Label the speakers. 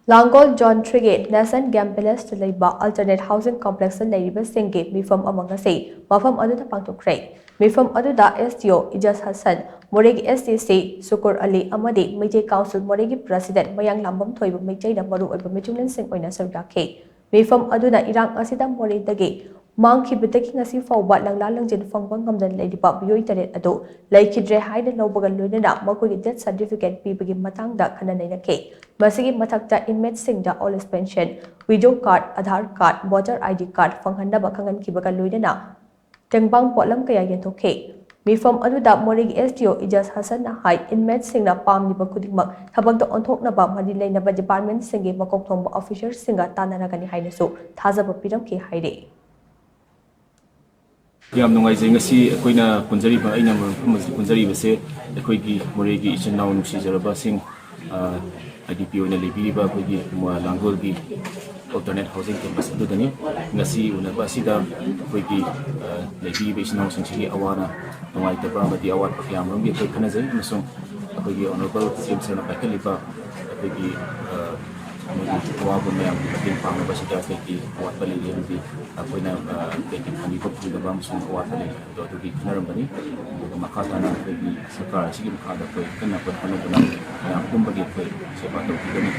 Speaker 1: Langol Zone 3 Nasan Game Palace leiba alternate housing complex Leiriba Singi Meepham among ngasi mapham aduda pangthokhre Meepham aduda STO Ijaz Hassan Moreh STC Sukur Ali amadi Meijay Council Moreh President Mayang Lambam Thoiba Meijay na maru oiba mitunglen sing oina sarudakhe Meepham aduda irang asida Moreh dagi mangkhibitaki ngasi fawba langla langjin fangba ngamdan leiba bioi taret ado laikhidre haida lawbaga loinana makogi death certificate pibagi matangda khananainakhe masigi mathakta inmate singda all pension widow card aadhar card voter id card fanghanaba khangan kibaga loinana tengbang potlam kaya yentokhe Meepham aduda Moreh STO Ijaz Hassan na hai inmate singna pamniba khudingmak thabakta onthoknaba mari leinaba department singi makok thongba officer singa tanaragani hainasu thajaba piramkhe haire
Speaker 2: yam nungaijeng ngasi akoina punjariba aina punjariba se akoigi Morehgi ichinnaw nungsijaraba sing IDP oina leiriba akoigi Langol gi alternate housing campus adudani ngasi unaba asida akoigi leiriba ichinnaw singsi awana nungaitaba amadi awat pakyam romgi akoi khanajai amasung akoigi honorable CM sir na paikaliba akoigi wabun yang penting panggil bahasa kita di awat balik dia lebih apa yang penting kami perlu dalam semua awat balik itu di kenal bani maka tanah di sekarang sih kita ada kena perlu yang pun bagi siapa tahu kita ni